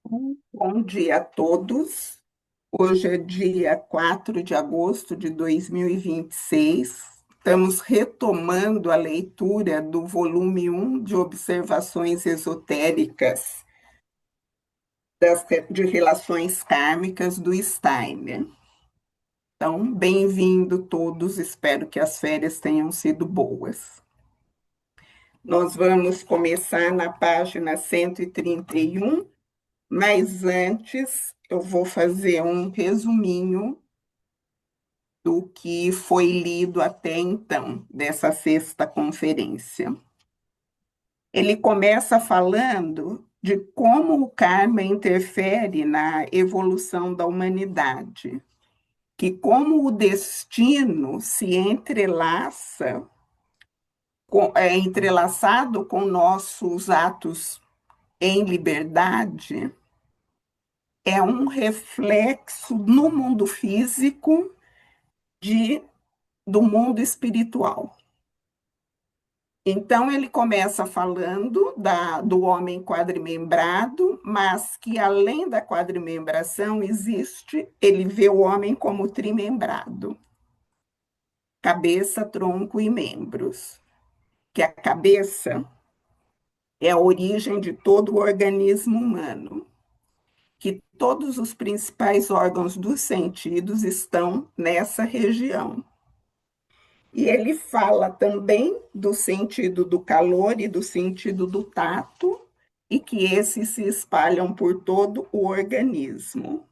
Bom dia a todos. Hoje é dia 4 de agosto de 2026. Estamos retomando a leitura do volume 1 de Observações Esotéricas de Relações Kármicas do Steiner. Então, bem-vindo todos, espero que as férias tenham sido boas. Nós vamos começar na página 131. Mas antes, eu vou fazer um resuminho do que foi lido até então, dessa sexta conferência. Ele começa falando de como o karma interfere na evolução da humanidade, que como o destino se entrelaça, é entrelaçado com nossos atos em liberdade, é um reflexo no mundo físico de, do mundo espiritual. Então, ele começa falando do homem quadrimembrado, mas que além da quadrimembração existe, ele vê o homem como trimembrado, cabeça, tronco e membros, que a cabeça é a origem de todo o organismo humano, que todos os principais órgãos dos sentidos estão nessa região. E ele fala também do sentido do calor e do sentido do tato, e que esses se espalham por todo o organismo.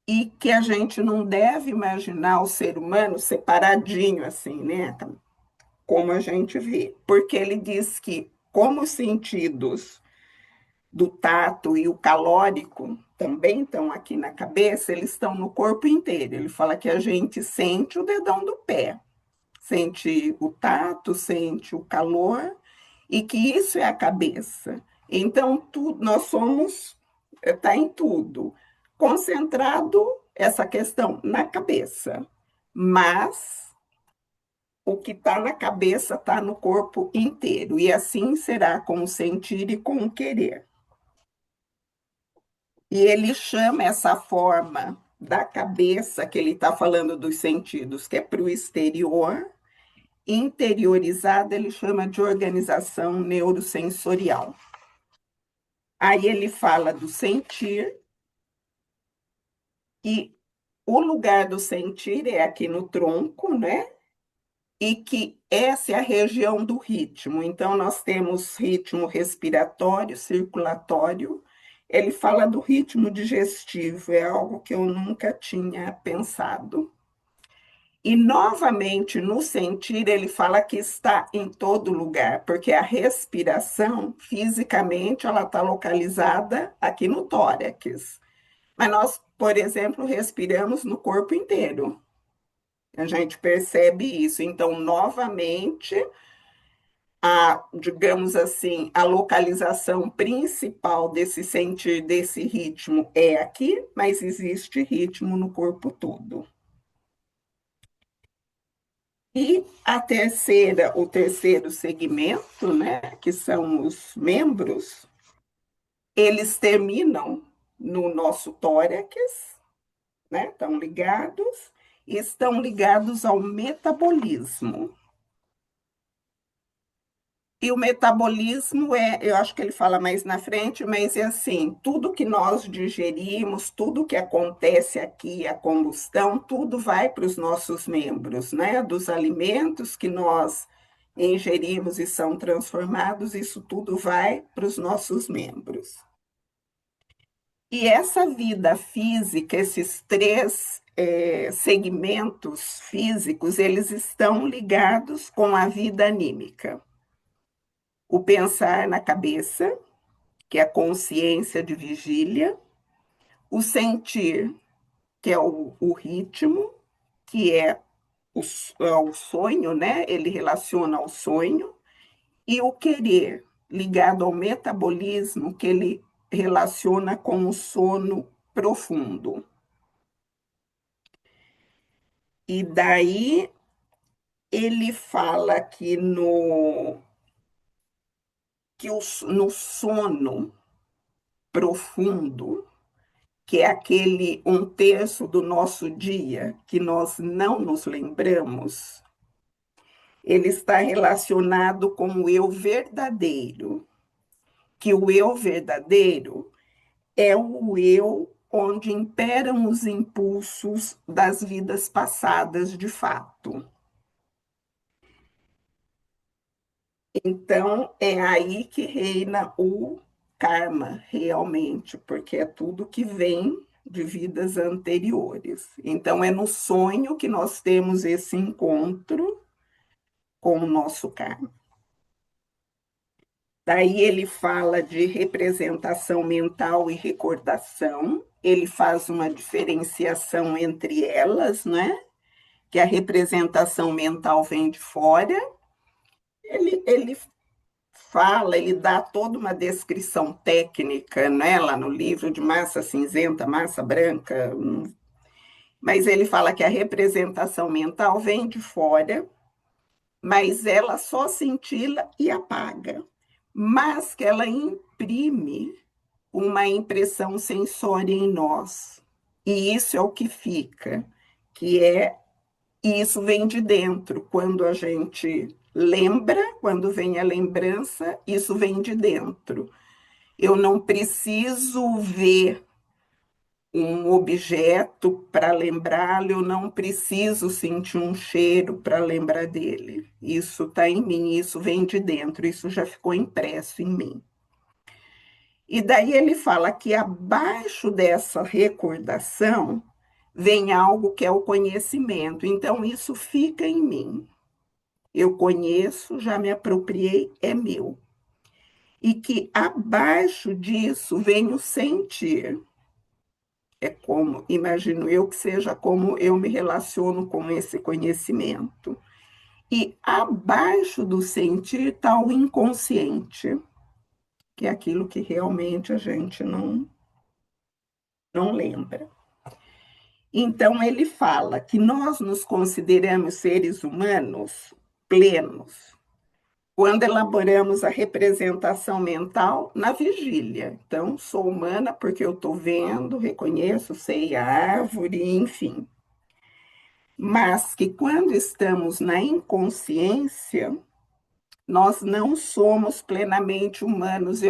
E que a gente não deve imaginar o ser humano separadinho assim, né? Como a gente vê. Porque ele diz que, como os sentidos do tato e o calórico também estão aqui na cabeça, eles estão no corpo inteiro. Ele fala que a gente sente o dedão do pé, sente o tato, sente o calor, e que isso é a cabeça. Então, nós somos, está em tudo, concentrado essa questão na cabeça, mas o que está na cabeça está no corpo inteiro, e assim será com o sentir e com o querer. E ele chama essa forma da cabeça, que ele está falando dos sentidos, que é para o exterior, interiorizada, ele chama de organização neurosensorial. Aí ele fala do sentir, e o lugar do sentir é aqui no tronco, né? E que essa é a região do ritmo. Então, nós temos ritmo respiratório, circulatório. Ele fala do ritmo digestivo, é algo que eu nunca tinha pensado. E, novamente, no sentir, ele fala que está em todo lugar, porque a respiração, fisicamente, ela está localizada aqui no tórax. Mas nós, por exemplo, respiramos no corpo inteiro. A gente percebe isso. Então, novamente, digamos assim, a localização principal desse sentir, desse ritmo é aqui, mas existe ritmo no corpo todo. E o terceiro segmento, né, que são os membros, eles terminam no nosso tórax, né, estão ligados ao metabolismo. E o metabolismo eu acho que ele fala mais na frente, mas é assim, tudo que nós digerimos, tudo que acontece aqui, a combustão, tudo vai para os nossos membros, né? Dos alimentos que nós ingerimos e são transformados, isso tudo vai para os nossos membros. E essa vida física, esses três segmentos físicos, eles estão ligados com a vida anímica. O pensar na cabeça, que é a consciência de vigília, o sentir, que é o ritmo, que é o sonho, né? Ele relaciona ao sonho, e o querer, ligado ao metabolismo, que ele relaciona com o sono profundo. E daí ele fala que no sono profundo, que é aquele um terço do nosso dia que nós não nos lembramos, ele está relacionado com o eu verdadeiro, que o eu verdadeiro é o eu onde imperam os impulsos das vidas passadas de fato. Então, é aí que reina o karma, realmente, porque é tudo que vem de vidas anteriores. Então, é no sonho que nós temos esse encontro com o nosso karma. Daí ele fala de representação mental e recordação, ele faz uma diferenciação entre elas, né? Que a representação mental vem de fora. Ele fala, ele dá toda uma descrição técnica, né, lá no livro de massa cinzenta, massa branca, mas ele fala que a representação mental vem de fora, mas ela só cintila e apaga, mas que ela imprime uma impressão sensória em nós. E isso é o que fica, que é, e isso vem de dentro. Quando a gente lembra, quando vem a lembrança, isso vem de dentro. Eu não preciso ver um objeto para lembrá-lo, eu não preciso sentir um cheiro para lembrar dele. Isso está em mim, isso vem de dentro, isso já ficou impresso em mim. E daí ele fala que abaixo dessa recordação vem algo que é o conhecimento. Então, isso fica em mim. Eu conheço, já me apropriei, é meu. E que abaixo disso vem o sentir. É como, imagino eu, que seja como eu me relaciono com esse conhecimento. E abaixo do sentir está o inconsciente, que é aquilo que realmente a gente não lembra. Então, ele fala que nós nos consideramos seres humanos plenos quando elaboramos a representação mental na vigília. Então, sou humana porque eu estou vendo, reconheço, sei a árvore, enfim. Mas que quando estamos na inconsciência, nós não somos plenamente humanos.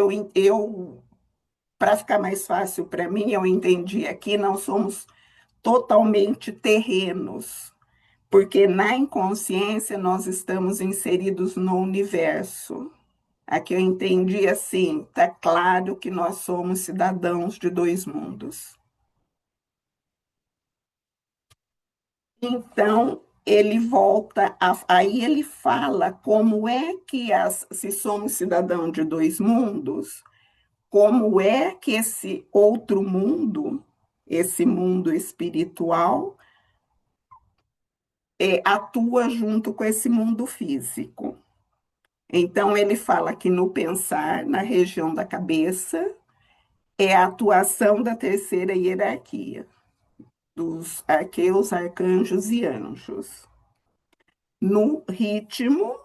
Para ficar mais fácil para mim, eu entendi aqui, não somos totalmente terrenos, porque na inconsciência nós estamos inseridos no universo. Aqui eu entendi assim, está claro que nós somos cidadãos de dois mundos. Então, ele volta, aí ele fala como é que, se somos cidadãos de dois mundos, como é que esse outro mundo, esse mundo espiritual, atua junto com esse mundo físico. Então, ele fala que no pensar, na região da cabeça, é a atuação da terceira hierarquia, dos arqueus, arcanjos e anjos. No ritmo,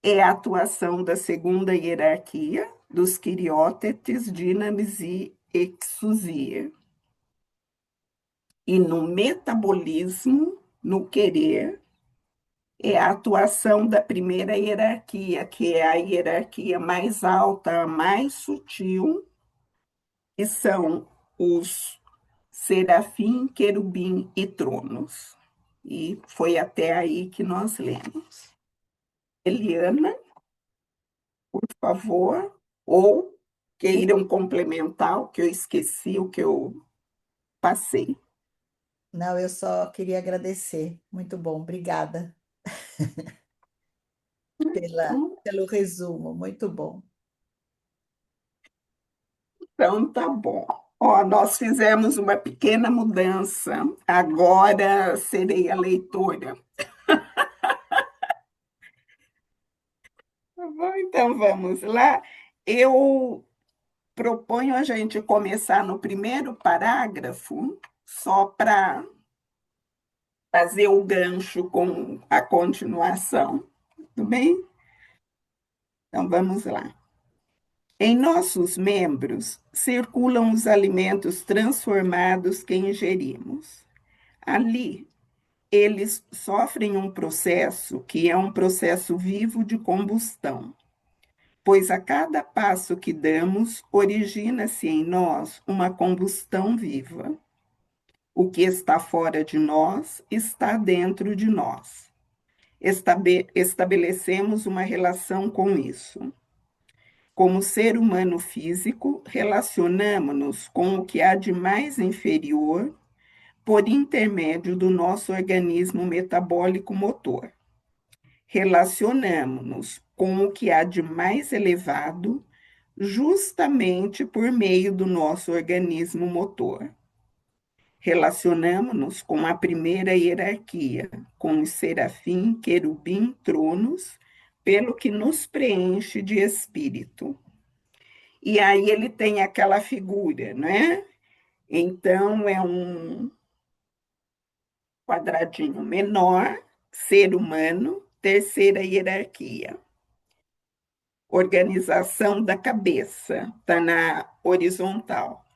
é a atuação da segunda hierarquia, dos quiriótetes, dínamis e exusia. E no metabolismo, no querer, é a atuação da primeira hierarquia, que é a hierarquia mais alta, a mais sutil, que são os serafim, querubim e tronos. E foi até aí que nós lemos. Eliana, por favor, ou queiram complementar o que eu esqueci, o que eu passei. Não, eu só queria agradecer. Muito bom, obrigada pelo resumo, muito bom. Então, tá bom. Ó, nós fizemos uma pequena mudança. Agora serei a leitora. Tá bom, então vamos lá. Eu proponho a gente começar no primeiro parágrafo, só para fazer o gancho com a continuação. Tudo bem? Então vamos lá. Em nossos membros circulam os alimentos transformados que ingerimos. Ali, eles sofrem um processo que é um processo vivo de combustão, pois a cada passo que damos, origina-se em nós uma combustão viva. O que está fora de nós está dentro de nós. Estabelecemos uma relação com isso. Como ser humano físico, relacionamos-nos com o que há de mais inferior por intermédio do nosso organismo metabólico motor. Relacionamos-nos com o que há de mais elevado justamente por meio do nosso organismo motor. Relacionamos-nos com a primeira hierarquia, com os serafim, querubim, tronos, pelo que nos preenche de espírito. E aí ele tem aquela figura, né? Então, é um quadradinho menor, ser humano, terceira hierarquia. Organização da cabeça, está na horizontal.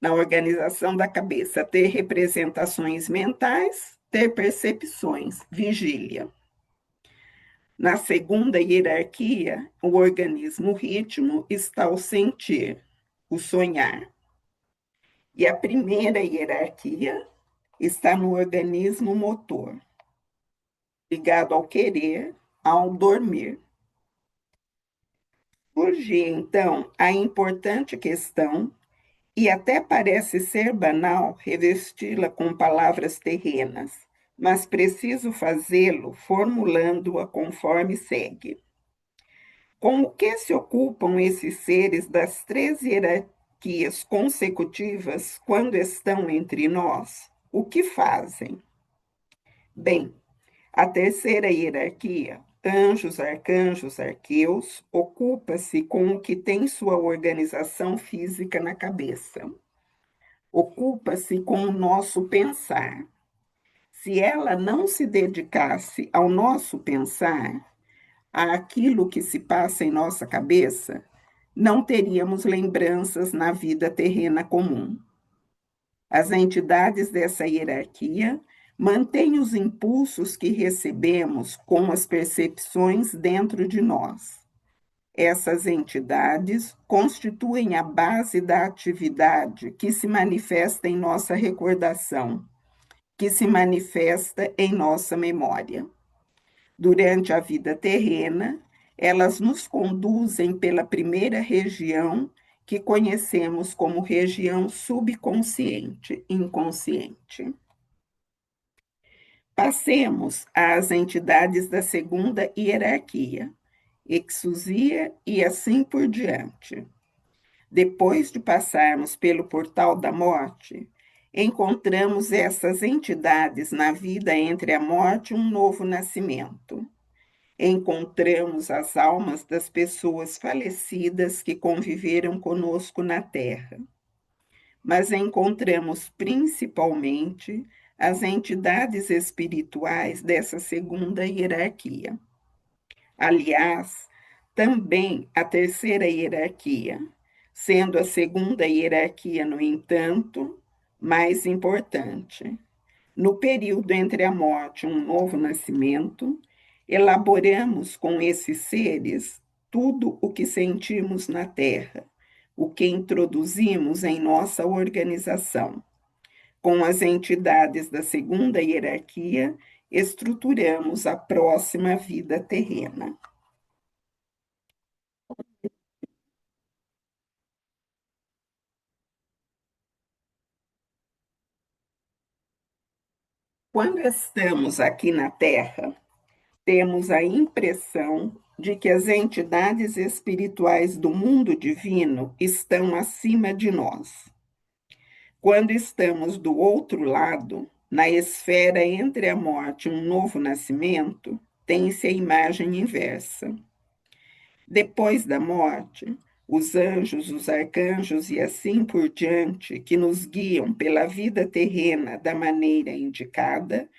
Na organização da cabeça, ter representações mentais, ter percepções, vigília. Na segunda hierarquia, o organismo ritmo está o sentir, o sonhar. E a primeira hierarquia está no organismo motor, ligado ao querer, ao dormir. Surge, então, a importante questão, e até parece ser banal revesti-la com palavras terrenas, mas preciso fazê-lo formulando-a conforme segue. Com o que se ocupam esses seres das três hierarquias consecutivas quando estão entre nós? O que fazem? Bem, a terceira hierarquia, anjos, arcanjos, arqueus, ocupa-se com o que tem sua organização física na cabeça. Ocupa-se com o nosso pensar. Se ela não se dedicasse ao nosso pensar, àquilo que se passa em nossa cabeça, não teríamos lembranças na vida terrena comum. As entidades dessa hierarquia mantêm os impulsos que recebemos com as percepções dentro de nós. Essas entidades constituem a base da atividade que se manifesta em nossa recordação, que se manifesta em nossa memória. Durante a vida terrena, elas nos conduzem pela primeira região que conhecemos como região subconsciente, inconsciente. Passemos às entidades da segunda hierarquia, exusia e assim por diante. Depois de passarmos pelo portal da morte, encontramos essas entidades na vida entre a morte e um novo nascimento. Encontramos as almas das pessoas falecidas que conviveram conosco na Terra, mas encontramos principalmente as entidades espirituais dessa segunda hierarquia. Aliás, também a terceira hierarquia, sendo a segunda hierarquia, no entanto, mais importante. No período entre a morte e um novo nascimento, elaboramos com esses seres tudo o que sentimos na Terra, o que introduzimos em nossa organização. Com as entidades da segunda hierarquia, estruturamos a próxima vida terrena. Quando estamos aqui na Terra, temos a impressão de que as entidades espirituais do mundo divino estão acima de nós. Quando estamos do outro lado, na esfera entre a morte e um novo nascimento, tem-se a imagem inversa. Depois da morte, os anjos, os arcanjos e assim por diante, que nos guiam pela vida terrena da maneira indicada,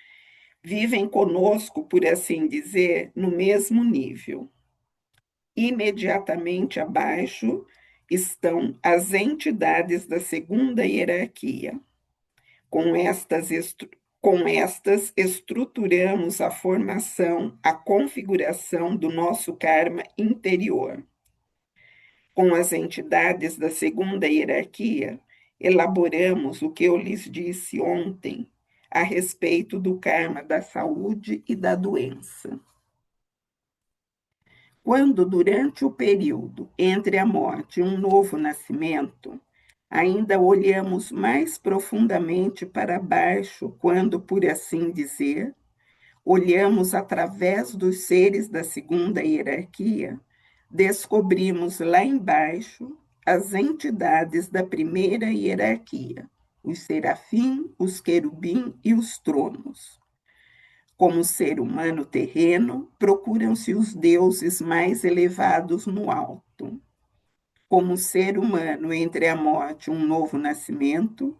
vivem conosco, por assim dizer, no mesmo nível. Imediatamente abaixo estão as entidades da segunda hierarquia. Com estas, com estas estruturamos a formação, a configuração do nosso karma interior. Com as entidades da segunda hierarquia, elaboramos o que eu lhes disse ontem a respeito do karma da saúde e da doença. Quando, durante o período entre a morte e um novo nascimento, ainda olhamos mais profundamente para baixo, quando, por assim dizer, olhamos através dos seres da segunda hierarquia, descobrimos lá embaixo as entidades da primeira hierarquia, os serafim, os querubim e os tronos. Como ser humano terreno, procuram-se os deuses mais elevados no alto. Como ser humano entre a morte e um novo nascimento,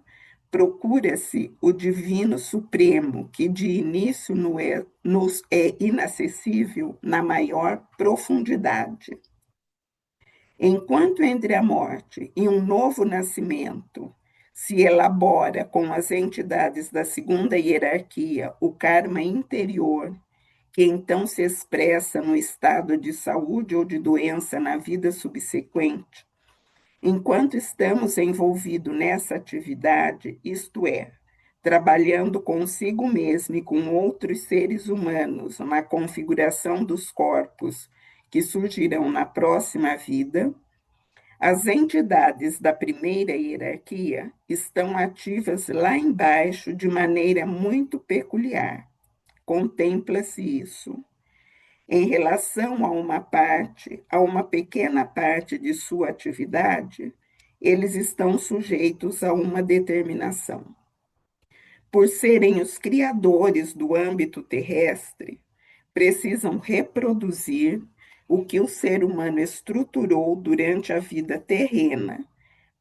procura-se o Divino Supremo, que de início nos é inacessível na maior profundidade. Enquanto entre a morte e um novo nascimento se elabora com as entidades da segunda hierarquia o karma interior, que então se expressa no estado de saúde ou de doença na vida subsequente, enquanto estamos envolvidos nessa atividade, isto é, trabalhando consigo mesmo e com outros seres humanos na configuração dos corpos que surgirão na próxima vida, as entidades da primeira hierarquia estão ativas lá embaixo de maneira muito peculiar. Contempla-se isso. Em relação a uma pequena parte de sua atividade, eles estão sujeitos a uma determinação. Por serem os criadores do âmbito terrestre, precisam reproduzir o que o ser humano estruturou durante a vida terrena,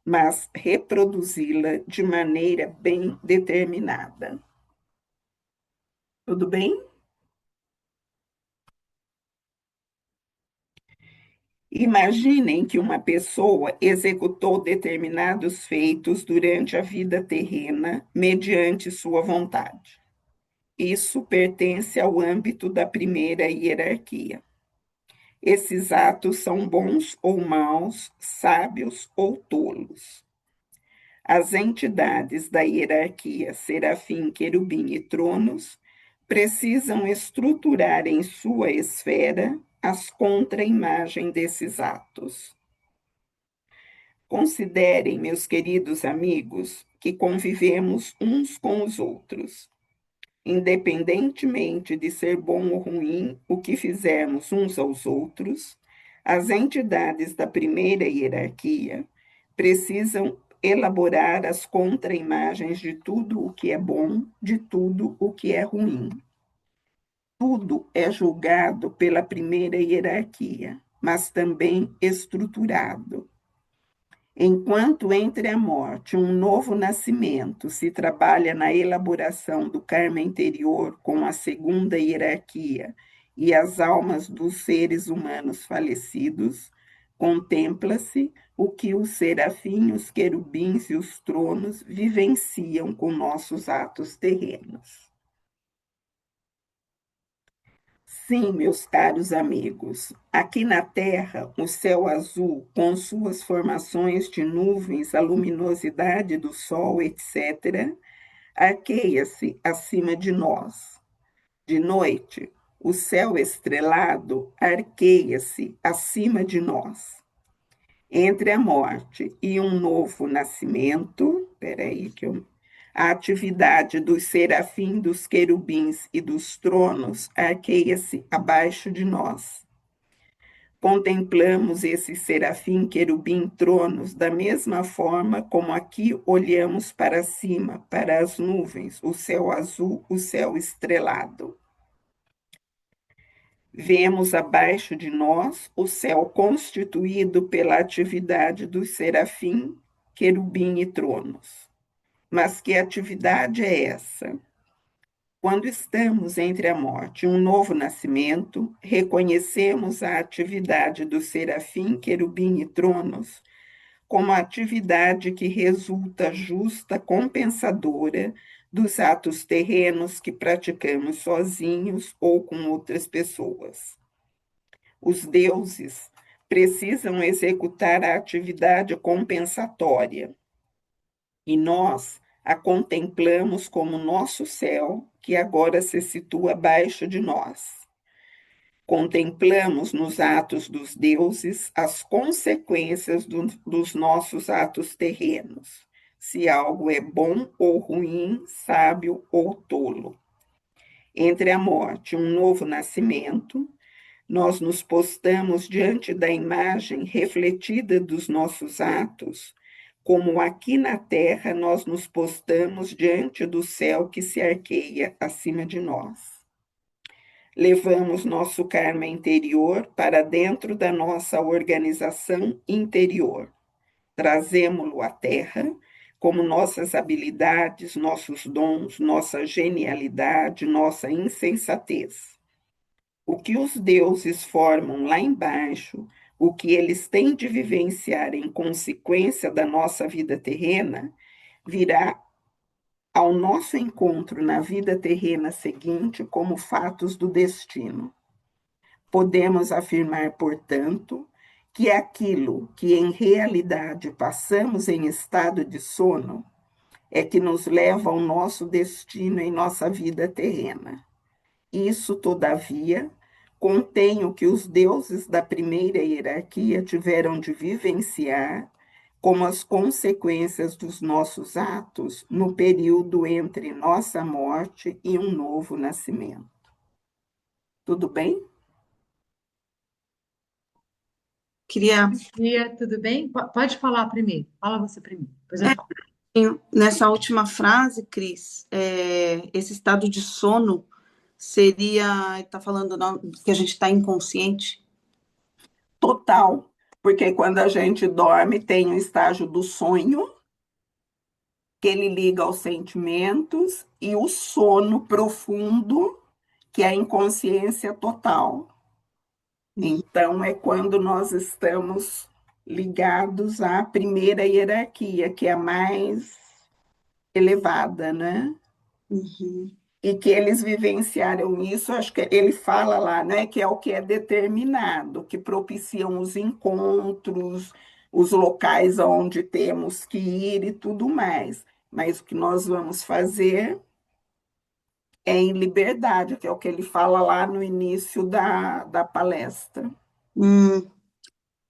mas reproduzi-la de maneira bem determinada. Tudo bem? Imaginem que uma pessoa executou determinados feitos durante a vida terrena mediante sua vontade. Isso pertence ao âmbito da primeira hierarquia. Esses atos são bons ou maus, sábios ou tolos. As entidades da hierarquia Serafim, Querubim e Tronos precisam estruturar em sua esfera as contra-imagens desses atos. Considerem, meus queridos amigos, que convivemos uns com os outros. Independentemente de ser bom ou ruim o que fizermos uns aos outros, as entidades da primeira hierarquia precisam elaborar as contra-imagens de tudo o que é bom, de tudo o que é ruim. Tudo é julgado pela primeira hierarquia, mas também estruturado. Enquanto entre a morte e um novo nascimento se trabalha na elaboração do karma interior com a segunda hierarquia e as almas dos seres humanos falecidos, contempla-se o que os serafins, os querubins e os tronos vivenciam com nossos atos terrenos. Sim, meus caros amigos, aqui na Terra, o céu azul, com suas formações de nuvens, a luminosidade do Sol, etc., arqueia-se acima de nós. De noite, o céu estrelado arqueia-se acima de nós. Entre a morte e um novo nascimento, a atividade dos serafins, dos querubins e dos tronos arqueia-se abaixo de nós. Contemplamos esses serafim, querubim, tronos da mesma forma como aqui olhamos para cima, para as nuvens, o céu azul, o céu estrelado. Vemos abaixo de nós o céu constituído pela atividade dos serafim, querubim e tronos. Mas que atividade é essa? Quando estamos entre a morte e um novo nascimento, reconhecemos a atividade do serafim, querubim e tronos como a atividade que resulta justa, compensadora dos atos terrenos que praticamos sozinhos ou com outras pessoas. Os deuses precisam executar a atividade compensatória e nós a contemplamos como nosso céu, que agora se situa abaixo de nós. Contemplamos nos atos dos deuses as consequências dos nossos atos terrenos, se algo é bom ou ruim, sábio ou tolo. Entre a morte e um novo nascimento, nós nos postamos diante da imagem refletida dos nossos atos, como aqui na terra nós nos postamos diante do céu que se arqueia acima de nós. Levamos nosso karma interior para dentro da nossa organização interior. Trazemo-lo à terra como nossas habilidades, nossos dons, nossa genialidade, nossa insensatez. O que os deuses formam lá embaixo, o que eles têm de vivenciar em consequência da nossa vida terrena, virá ao nosso encontro na vida terrena seguinte como fatos do destino. Podemos afirmar, portanto, que aquilo que em realidade passamos em estado de sono é que nos leva ao nosso destino em nossa vida terrena. Isso, todavia, contém o que os deuses da primeira hierarquia tiveram de vivenciar como as consequências dos nossos atos no período entre nossa morte e um novo nascimento. Tudo bem? Queria, Tudo bem? Pode falar primeiro. Fala você primeiro, depois eu é, falo. nessa última frase, Cris, esse estado de sono seria, está falando que a gente está inconsciente? Total, porque quando a gente dorme, tem o estágio do sonho, que ele liga aos sentimentos, e o sono profundo, que é a inconsciência total. Então, é quando nós estamos ligados à primeira hierarquia, que é a mais elevada, né? Uhum. E que eles vivenciaram isso, acho que ele fala lá, né, que é o que é determinado, que propiciam os encontros, os locais onde temos que ir e tudo mais. Mas o que nós vamos fazer é em liberdade, que é o que ele fala lá no início da palestra.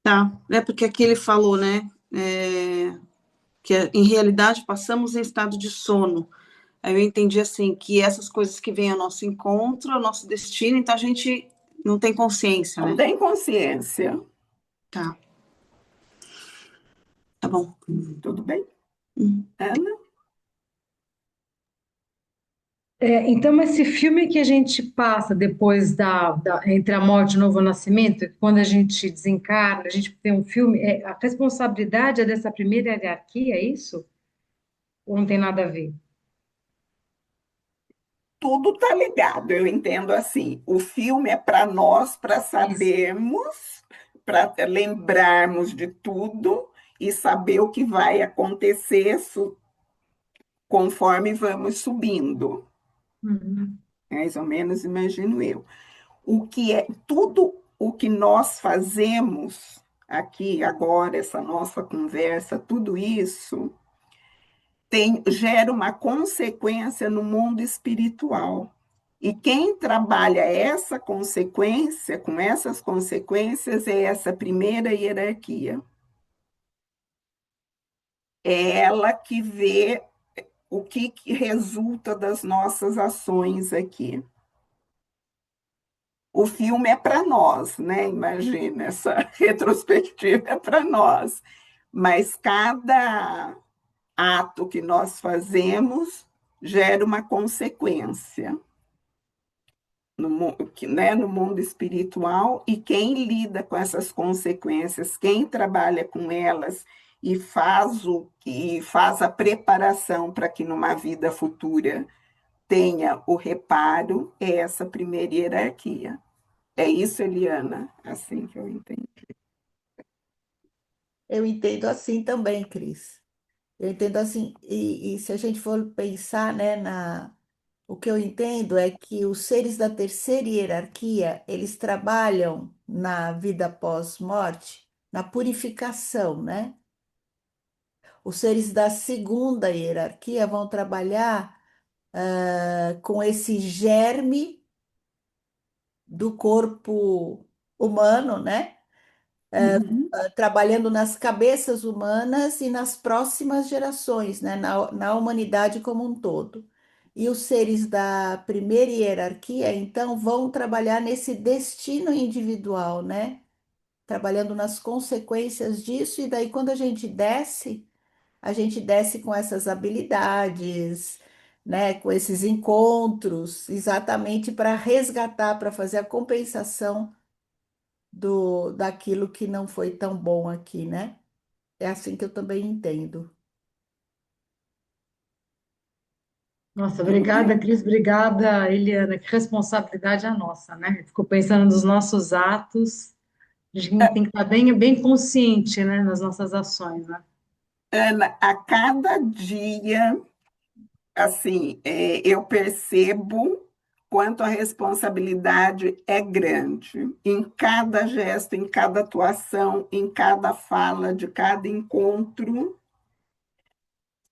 Tá, é porque aqui ele falou, né, que em realidade passamos em estado de sono. Aí eu entendi assim, que essas coisas que vêm ao nosso encontro, ao nosso destino, então a gente não tem consciência, Não né? tem consciência. Tá, tá bom. Tudo bem? Uhum. Ana? Então, esse filme que a gente passa depois entre a morte e o novo nascimento, quando a gente desencarna, a gente tem um filme, a responsabilidade é dessa primeira hierarquia, é isso? Ou não tem nada a ver? Tudo está ligado, eu entendo assim. O filme é para nós, para Isso. sabermos, para lembrarmos de tudo e saber o que vai acontecer conforme vamos subindo. Uhum. Mais ou menos, imagino eu. O que é tudo o que nós fazemos aqui agora, essa nossa conversa, tudo isso gera uma consequência no mundo espiritual. E quem trabalha essa consequência, com essas consequências, é essa primeira hierarquia. É ela que vê o que resulta das nossas ações aqui. O filme é para nós, né? Imagina, essa retrospectiva é para nós. Mas cada ato que nós fazemos gera uma consequência no mundo espiritual, e quem lida com essas consequências, quem trabalha com elas e faz a preparação para que numa vida futura tenha o reparo, é essa primeira hierarquia. É isso, Eliana? Assim que eu entendo. Eu entendo assim também, Cris. Eu entendo assim, e se a gente for pensar, né, o que eu entendo é que os seres da terceira hierarquia, eles trabalham na vida pós-morte, na purificação, né? Os seres da segunda hierarquia vão trabalhar com esse germe do corpo humano, né? Uhum. Trabalhando nas cabeças humanas e nas próximas gerações, né? Na humanidade como um todo. E os seres da primeira hierarquia, então, vão trabalhar nesse destino individual, né? Trabalhando nas consequências disso, e daí, quando a gente desce com essas habilidades, né? Com esses encontros, exatamente para resgatar, para fazer a compensação daquilo que não foi tão bom aqui, né? É assim que eu também entendo. Nossa, Tudo obrigada, bem. Cris, obrigada, Eliana. Que responsabilidade é a nossa, né? Ficou pensando nos nossos atos. A gente tem que estar bem, bem consciente, né, nas nossas ações, né? Ana, a cada dia, assim, eu percebo quanto a responsabilidade é grande em cada gesto, em cada atuação, em cada fala, de cada encontro.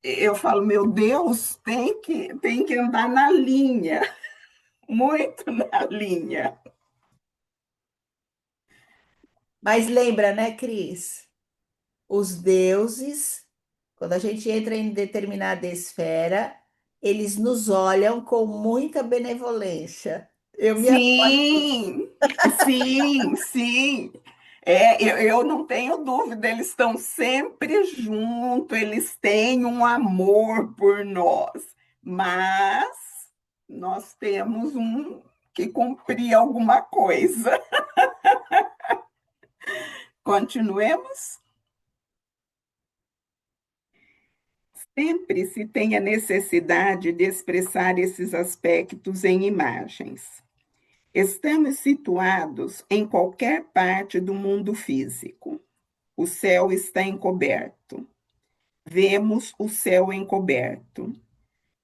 Eu falo, meu Deus, tem que andar na linha, muito na linha. Mas lembra, né, Cris? Os deuses, quando a gente entra em determinada esfera, eles nos olham com muita benevolência. Eu me Sim, sim, sim. Eu não tenho dúvida, eles estão sempre juntos, eles têm um amor por nós, mas nós temos que cumprir alguma coisa. Continuemos. Sempre se tem a necessidade de expressar esses aspectos em imagens. Estamos situados em qualquer parte do mundo físico. O céu está encoberto. Vemos o céu encoberto.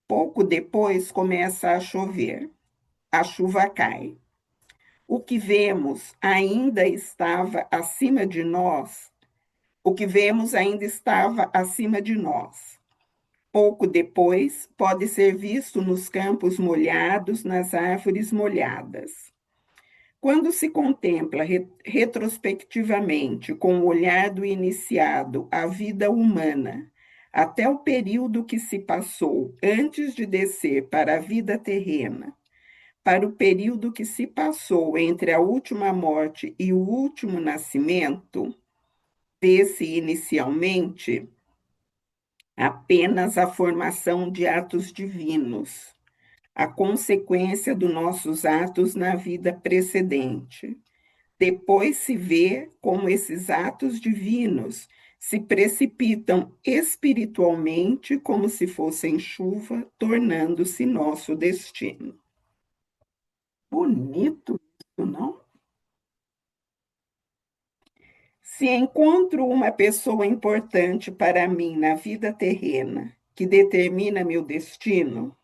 Pouco depois começa a chover. A chuva cai. O que vemos ainda estava acima de nós. O que vemos ainda estava acima de nós. Pouco depois pode ser visto nos campos molhados, nas árvores molhadas. Quando se contempla retrospectivamente, com o olhar do iniciado, a vida humana, até o período que se passou antes de descer para a vida terrena, para o período que se passou entre a última morte e o último nascimento, vê-se inicialmente apenas a formação de atos divinos, a consequência dos nossos atos na vida precedente. Depois se vê como esses atos divinos se precipitam espiritualmente como se fossem chuva, tornando-se nosso destino. Bonito isso, não? Se encontro uma pessoa importante para mim na vida terrena, que determina meu destino,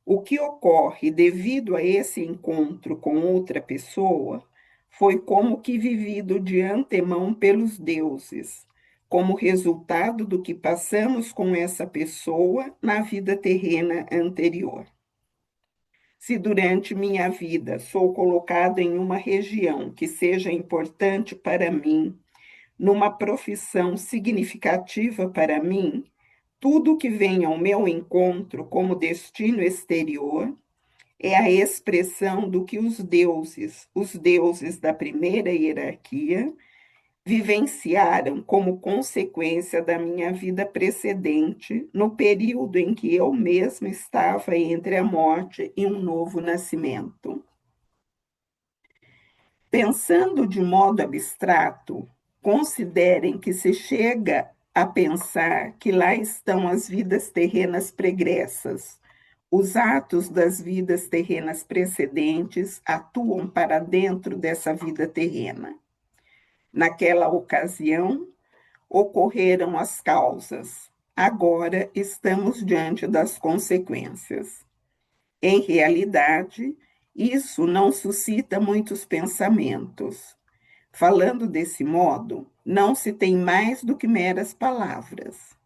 o que ocorre devido a esse encontro com outra pessoa foi como que vivido de antemão pelos deuses, como resultado do que passamos com essa pessoa na vida terrena anterior. Se durante minha vida sou colocado em uma região que seja importante para mim, numa profissão significativa para mim, tudo que vem ao meu encontro como destino exterior, é a expressão do que os deuses da primeira hierarquia, vivenciaram como consequência da minha vida precedente, no período em que eu mesma estava entre a morte e um novo nascimento. Pensando de modo abstrato, considerem que se chega a pensar que lá estão as vidas terrenas pregressas, Os atos das vidas terrenas precedentes atuam para dentro dessa vida terrena. Naquela ocasião, ocorreram as causas. Agora estamos diante das consequências. Em realidade, isso não suscita muitos pensamentos. Falando desse modo, não se tem mais do que meras palavras.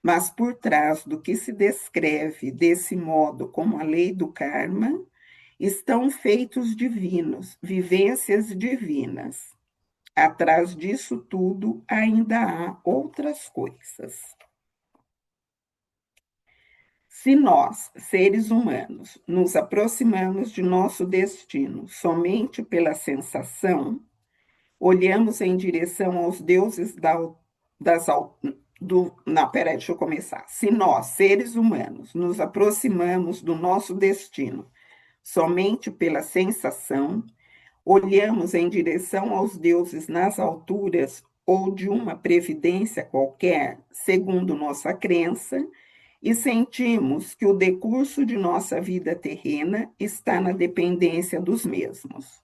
Mas por trás do que se descreve desse modo como a lei do karma, estão feitos divinos, vivências divinas. Atrás disso tudo ainda há outras coisas. Se nós, seres humanos, nos aproximamos de nosso destino somente pela sensação, olhamos em direção aos deuses das não, peraí, deixa eu começar. Se nós, seres humanos, nos aproximamos do nosso destino somente pela sensação, olhamos em direção aos deuses nas alturas ou de uma previdência qualquer, segundo nossa crença, e sentimos que o decurso de nossa vida terrena está na dependência dos mesmos.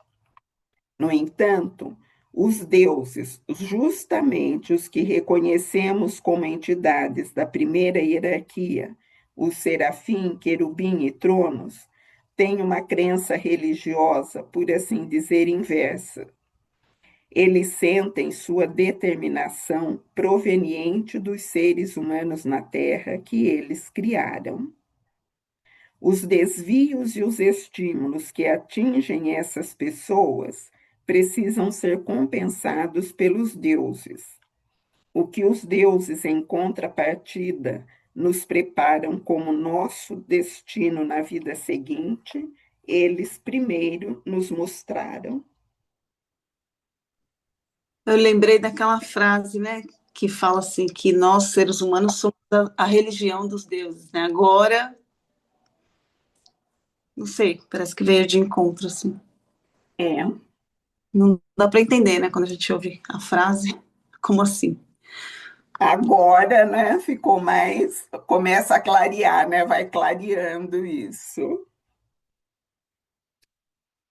No entanto, os deuses, justamente os que reconhecemos como entidades da primeira hierarquia, os serafim, querubim e tronos, têm uma crença religiosa, por assim dizer, inversa. Eles sentem sua determinação proveniente dos seres humanos na Terra que eles criaram. Os desvios e os estímulos que atingem essas pessoas precisam ser compensados pelos deuses. O que os deuses, em contrapartida, nos preparam como nosso destino na vida seguinte, eles primeiro nos mostraram. Eu lembrei daquela frase, né, que fala assim, que nós, seres humanos, somos a religião dos deuses, né? Agora, não sei, parece que veio de encontro, assim. É, Não dá para entender, né, quando a gente ouve a frase, como assim? agora, né, ficou mais, começa a clarear, né, vai clareando isso.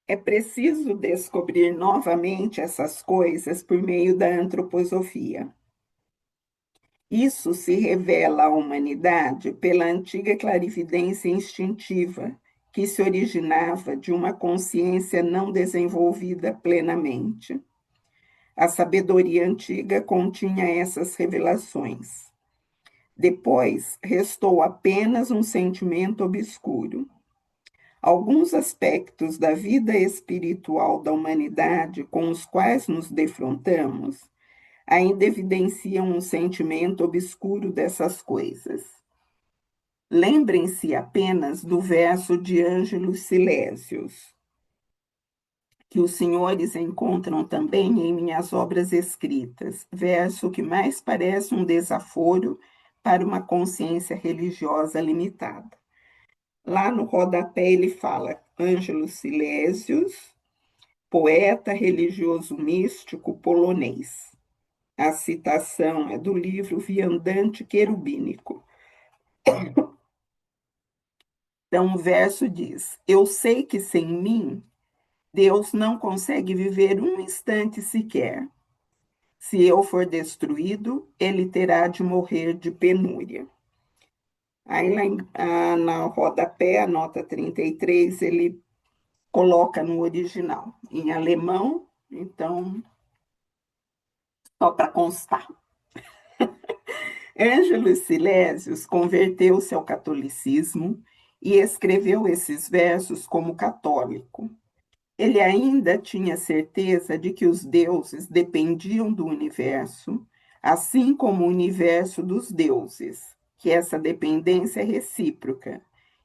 É preciso descobrir novamente essas coisas por meio da antroposofia. Isso se revela à humanidade pela antiga clarividência instintiva, que se originava de uma consciência não desenvolvida plenamente. A sabedoria antiga continha essas revelações. Depois, restou apenas um sentimento obscuro. Alguns aspectos da vida espiritual da humanidade com os quais nos defrontamos ainda evidenciam um sentimento obscuro dessas coisas. Lembrem-se apenas do verso de Ângelus Silesius, que os senhores encontram também em minhas obras escritas, verso que mais parece um desaforo para uma consciência religiosa limitada. Lá no rodapé ele fala Ângelus Silesius, poeta religioso místico polonês. A citação é do livro Viandante Querubínico. Então, o verso diz: Eu sei que sem mim, Deus não consegue viver um instante sequer. Se eu for destruído, ele terá de morrer de penúria. Aí, na rodapé, a nota 33, ele coloca no original, em alemão, então, só para constar. Ângelo Silesius converteu-se ao catolicismo e escreveu esses versos como católico. Ele ainda tinha certeza de que os deuses dependiam do universo, assim como o universo dos deuses, que essa dependência é recíproca,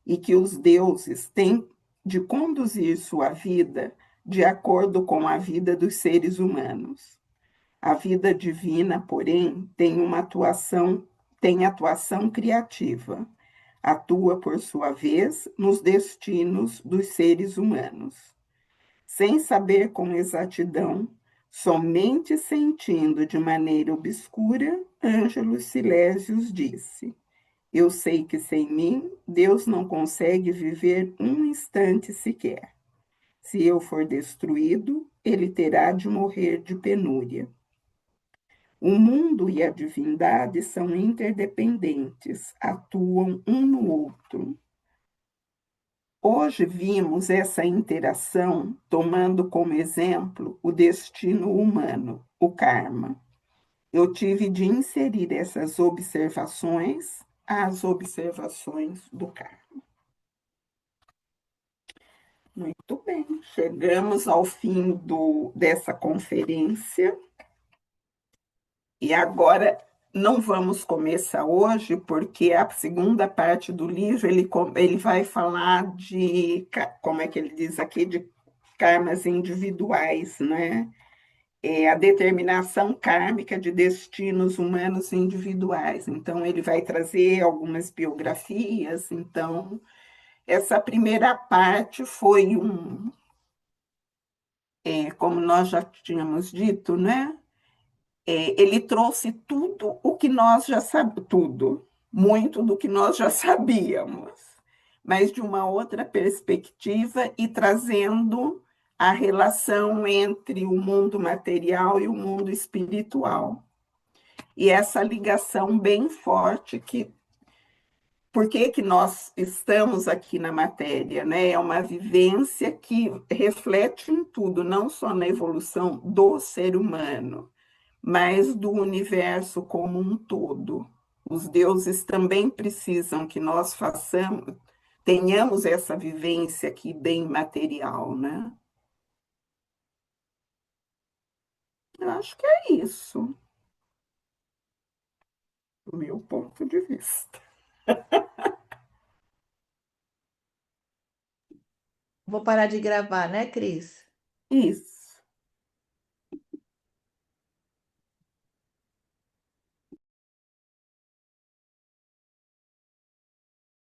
e que os deuses têm de conduzir sua vida de acordo com a vida dos seres humanos. A vida divina, porém, tem atuação criativa. Atua, por sua vez, nos destinos dos seres humanos. Sem saber com exatidão, somente sentindo de maneira obscura, Ângelus Silesius disse: Eu sei que sem mim, Deus não consegue viver um instante sequer. Se eu for destruído, ele terá de morrer de penúria. O mundo e a divindade são interdependentes, atuam um no outro. Hoje vimos essa interação tomando como exemplo o destino humano, o karma. Eu tive de inserir essas observações às observações do karma. Muito bem, chegamos ao fim dessa conferência. E agora não vamos começar hoje, porque a segunda parte do livro ele vai falar de, como é que ele diz aqui, de karmas individuais, né? É a determinação kármica de destinos humanos individuais. Então, ele vai trazer algumas biografias. Então, essa primeira parte foi como nós já tínhamos dito, né? Ele trouxe tudo o que nós já sabíamos, tudo, muito do que nós já sabíamos, mas de uma outra perspectiva e trazendo a relação entre o mundo material e o mundo espiritual. E essa ligação bem forte que por que que nós estamos aqui na matéria, né? É uma vivência que reflete em tudo, não só na evolução do ser humano, mas do universo como um todo. Os deuses também precisam que nós façamos, tenhamos essa vivência aqui bem material, né? Eu acho que é isso, do meu ponto de vista. Vou parar de gravar, né, Cris? Isso.